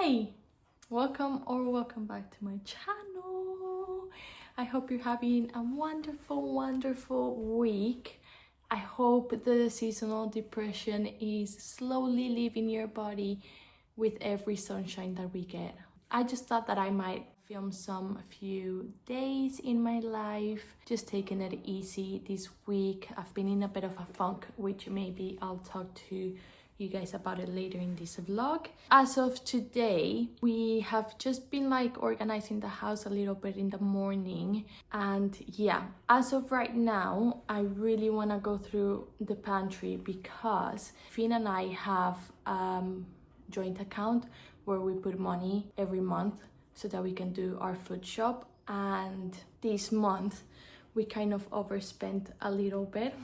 Hi, welcome back to my channel. I hope you're having a wonderful week. I hope the seasonal depression is slowly leaving your body with every sunshine that we get. I just thought that I might film some few days in my life, just taking it easy this week. I've been in a bit of a funk, which maybe I'll talk to you guys about it later in this vlog. As of today, we have just been organizing the house a little bit in the morning, and yeah, as of right now I really want to go through the pantry because Finn and I have joint account where we put money every month so that we can do our food shop, and this month we kind of overspent a little bit.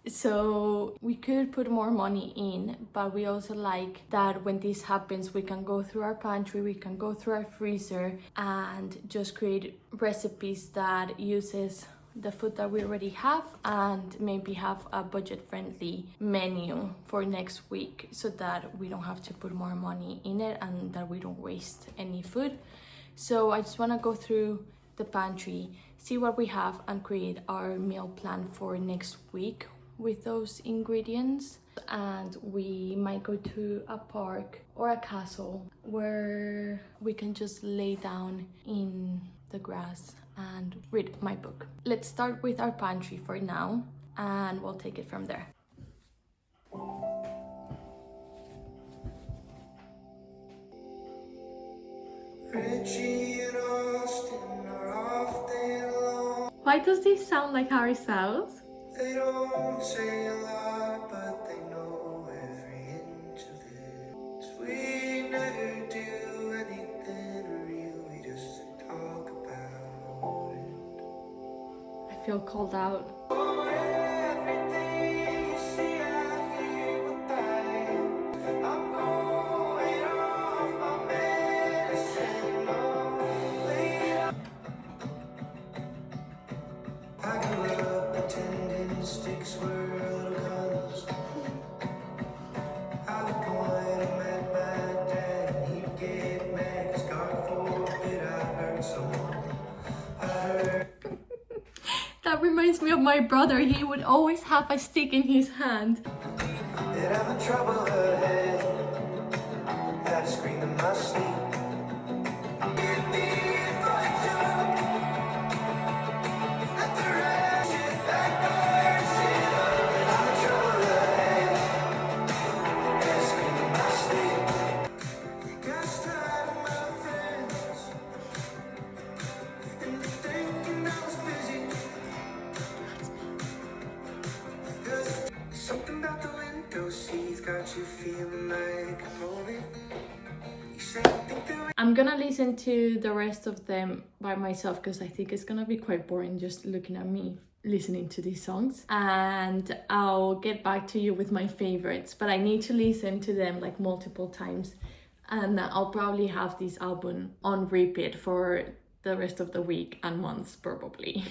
So we could put more money in, but we also like that when this happens, we can go through our pantry, we can go through our freezer and just create recipes that uses the food that we already have, and maybe have a budget-friendly menu for next week so that we don't have to put more money in it and that we don't waste any food. So I just want to go through the pantry, see what we have, and create our meal plan for next week with those ingredients. And we might go to a park or a castle where we can just lay down in the grass and read my book. Let's start with our pantry for now and we'll take it from there. Why does this sound like Harry Styles? They don't say a lot, but they know every inch of this. We never do anything real, we just talk about it. I feel called out. Oh, everything you see out here will die. I'm going off my medicine, oh, later. I grew up pretending sticks were little guns. I would point them at my dad and he'd get mad, 'cause God forbid I hurt someone. I heard. That reminds me of my brother. He would always have a stick in his hand. That I'm in trouble ahead. Had to scream in my sleep. Give me a fight up. Let the rest shit back there, shit up. I'm in trouble ahead. Had to scream in my sleep. Got tired of my friends and thinking I was busy. 'Cause something about the window seats got you feeling like a moment. You say you think the I'm gonna listen to the rest of them by myself because I think it's gonna be quite boring just looking at me listening to these songs, and I'll get back to you with my favorites, but I need to listen to them like multiple times, and I'll probably have this album on repeat for the rest of the week and months probably.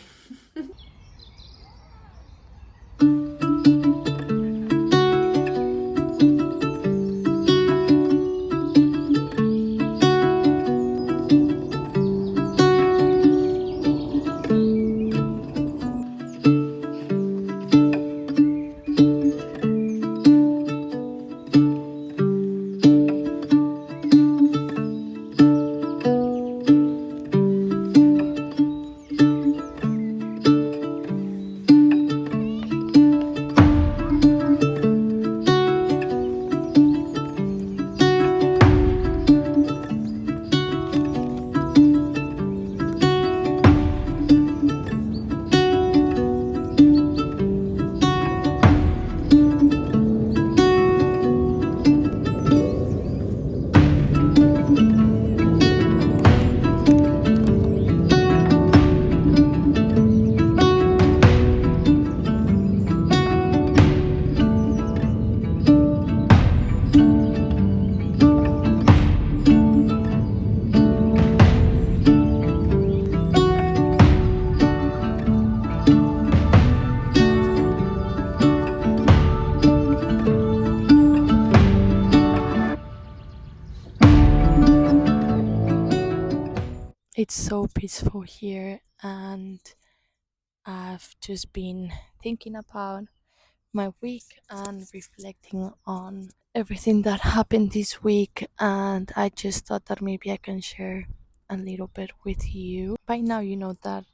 It's so peaceful here, and I've just been thinking about my week and reflecting on everything that happened this week. And I just thought that maybe I can share a little bit with you. By now, you know that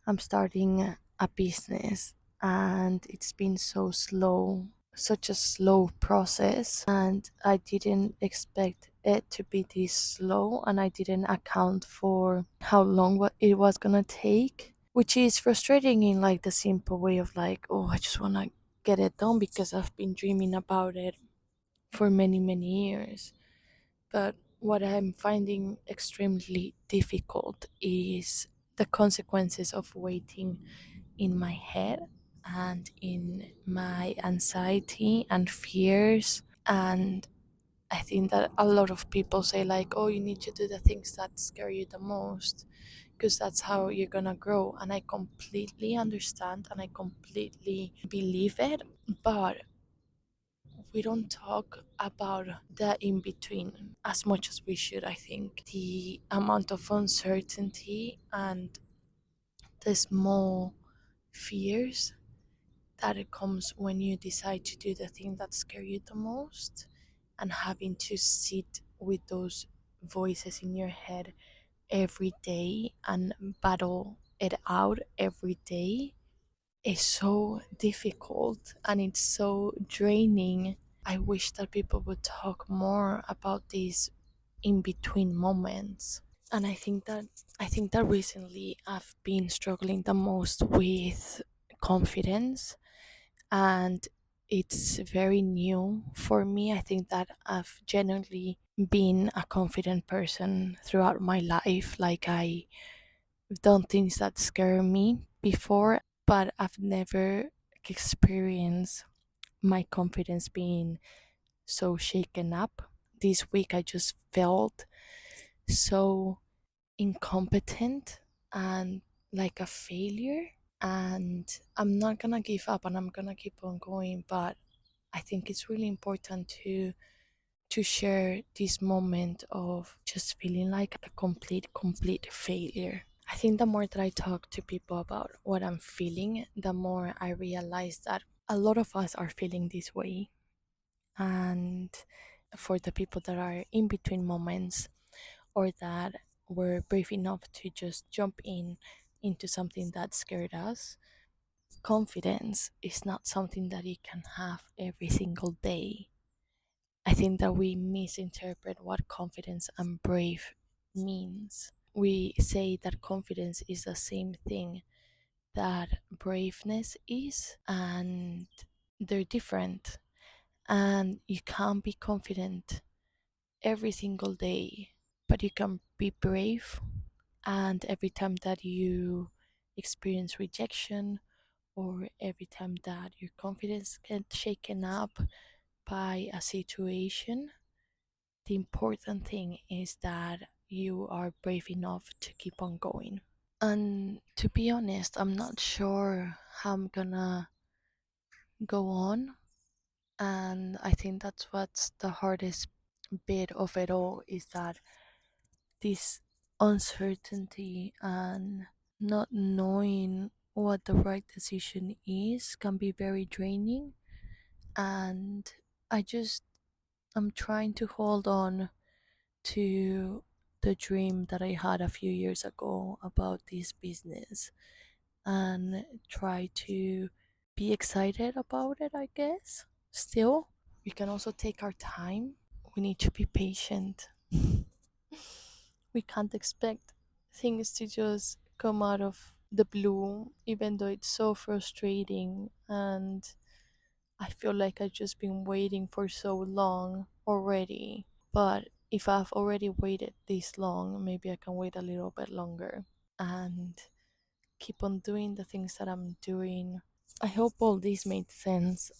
I'm starting a business, and it's been so slow, such a slow process, and I didn't expect it to be this slow, and I didn't account for how long it was gonna take, which is frustrating in like the simple way of like, oh, I just want to get it done because I've been dreaming about it for many years. But what I'm finding extremely difficult is the consequences of waiting in my head and in my anxiety and fears. And I think that a lot of people say, like, oh, you need to do the things that scare you the most because that's how you're gonna grow. And I completely understand and I completely believe it. But we don't talk about the in between as much as we should. I think the amount of uncertainty and the small fears that it comes when you decide to do the thing that scare you the most, and having to sit with those voices in your head every day and battle it out every day is so difficult and it's so draining. I wish that people would talk more about these in between moments. And I think that recently I've been struggling the most with confidence, and it's very new for me. I think that I've genuinely been a confident person throughout my life. Like, I've done things that scare me before, but I've never experienced my confidence being so shaken up. This week I just felt so incompetent and like a failure. And I'm not gonna give up and I'm gonna keep on going, but I think it's really important to share this moment of just feeling like a complete failure. I think the more that I talk to people about what I'm feeling, the more I realize that a lot of us are feeling this way. And for the people that are in between moments, or that were brave enough to just jump into something that scared us, confidence is not something that you can have every single day. I think that we misinterpret what confidence and brave means. We say that confidence is the same thing that braveness is, and they're different. And you can't be confident every single day, but you can be brave. And every time that you experience rejection, or every time that your confidence gets shaken up by a situation, the important thing is that you are brave enough to keep on going. And to be honest, I'm not sure how I'm gonna go on. And I think that's what's the hardest bit of it all, is that this uncertainty and not knowing what the right decision is can be very draining. And I just, I'm trying to hold on to the dream that I had a few years ago about this business, and try to be excited about it, I guess. Still, we can also take our time. We need to be patient. We can't expect things to just come out of the blue, even though it's so frustrating. And I feel like I've just been waiting for so long already. But if I've already waited this long, maybe I can wait a little bit longer and keep on doing the things that I'm doing. I hope all this made sense.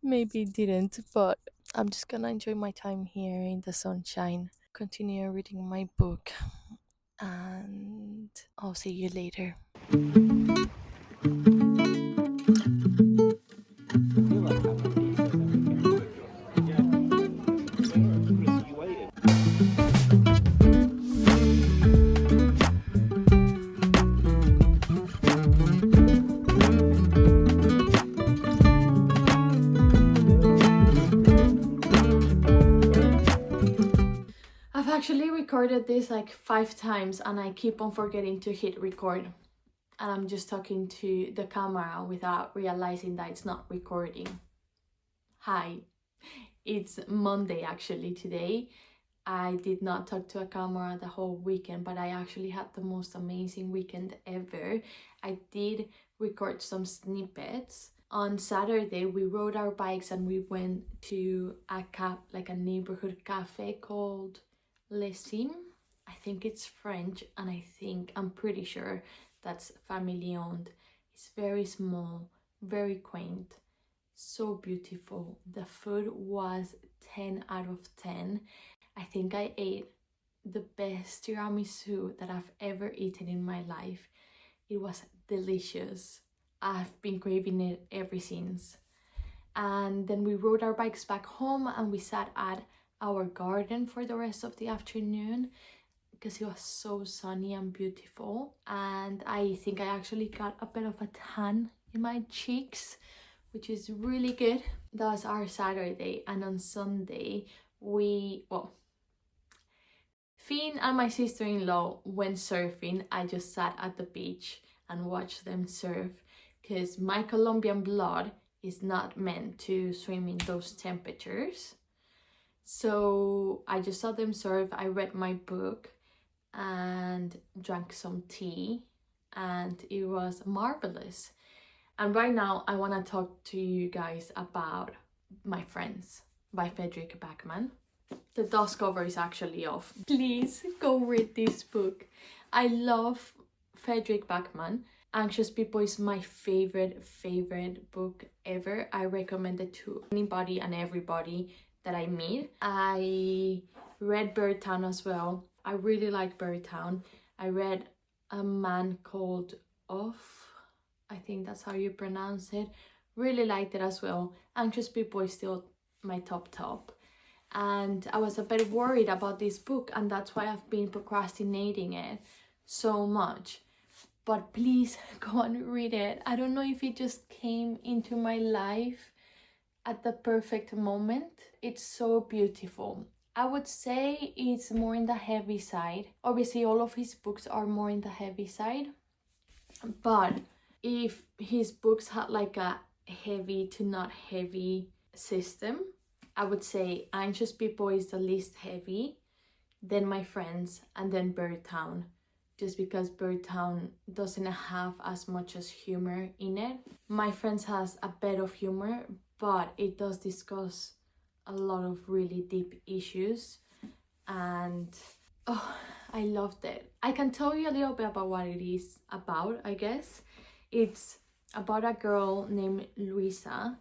Maybe it didn't, but I'm just gonna enjoy my time here in the sunshine, continue reading my book, and I'll see you later. I've actually recorded this like 5 times and I keep on forgetting to hit record. And I'm just talking to the camera without realizing that it's not recording. Hi, it's Monday actually today. I did not talk to a camera the whole weekend, but I actually had the most amazing weekend ever. I did record some snippets. On Saturday, we rode our bikes and we went to a neighborhood cafe called Le Sim. I think it's French, and I'm pretty sure that's family owned. It's very small, very quaint, so beautiful. The food was 10 out of 10. I think I ate the best tiramisu that I've ever eaten in my life. It was delicious. I've been craving it ever since. And then we rode our bikes back home and we sat at our garden for the rest of the afternoon because it was so sunny and beautiful. And I think I actually got a bit of a tan in my cheeks, which is really good. That was our Saturday. And on Sunday, Finn and my sister-in-law went surfing. I just sat at the beach and watched them surf because my Colombian blood is not meant to swim in those temperatures. So I just saw them surf. I read my book and drank some tea, and it was marvelous. And right now I want to talk to you guys about My Friends by Fredrik Backman. The dust cover is actually off. Please go read this book. I love Fredrik Backman. Anxious People is my favorite book ever. I recommend it to anybody and everybody that I meet. I read Birdtown as well. I really like Birdtown. I read A Man Called Off. I think that's how you pronounce it. Really liked it as well. Anxious People is still my top. And I was a bit worried about this book, and that's why I've been procrastinating it so much. But please go and read it. I don't know if it just came into my life at the perfect moment. It's so beautiful. I would say it's more in the heavy side. Obviously, all of his books are more in the heavy side. But if his books had like a heavy to not heavy system, I would say Anxious People is the least heavy, then My Friends, and then Birdtown. Just because Birdtown doesn't have as much as humor in it. My Friends has a bit of humor, but it does discuss a lot of really deep issues. And I loved it. I can tell you a little bit about what it is about, I guess. It's about a girl named Luisa,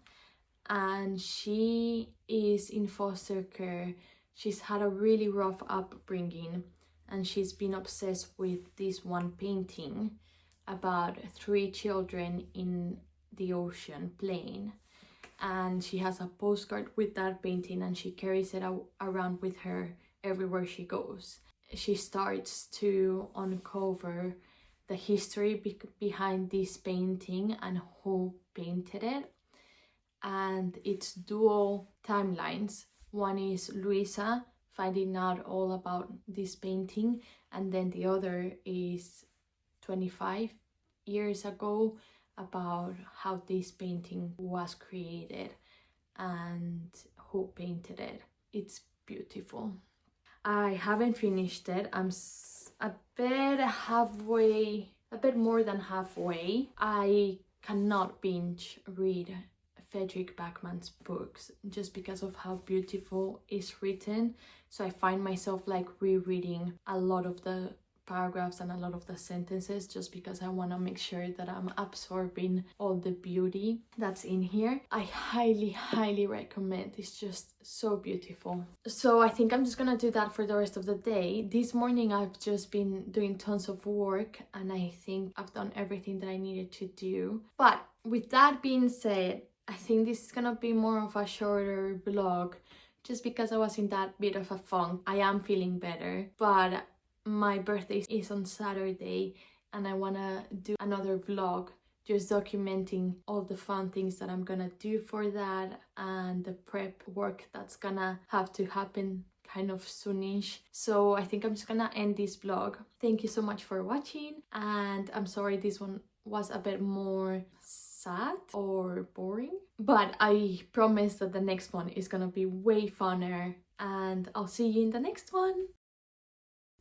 and she is in foster care. She's had a really rough upbringing, and she's been obsessed with this one painting about 3 children in the ocean playing. And she has a postcard with that painting, and she carries it around with her everywhere she goes. She starts to uncover the history behind this painting and who painted it. And it's dual timelines. One is Luisa finding out all about this painting, and then the other is 25 years ago about how this painting was created and who painted it. It's beautiful. I haven't finished it. I'm a bit more than halfway. I cannot binge read Fredrik Backman's books just because of how beautiful it's written. So I find myself like rereading a lot of the paragraphs and a lot of the sentences just because I want to make sure that I'm absorbing all the beauty that's in here. I highly recommend. It's just so beautiful. So I think I'm just gonna do that for the rest of the day. This morning I've just been doing tons of work, and I think I've done everything that I needed to do. But with that being said, I think this is gonna be more of a shorter vlog just because I was in that bit of a funk. I am feeling better, but my birthday is on Saturday and I wanna do another vlog just documenting all the fun things that I'm gonna do for that and the prep work that's gonna have to happen kind of soonish. So I think I'm just gonna end this vlog. Thank you so much for watching, and I'm sorry this one was a bit more sad or boring, but I promise that the next one is gonna be way funner, and I'll see you in the next one.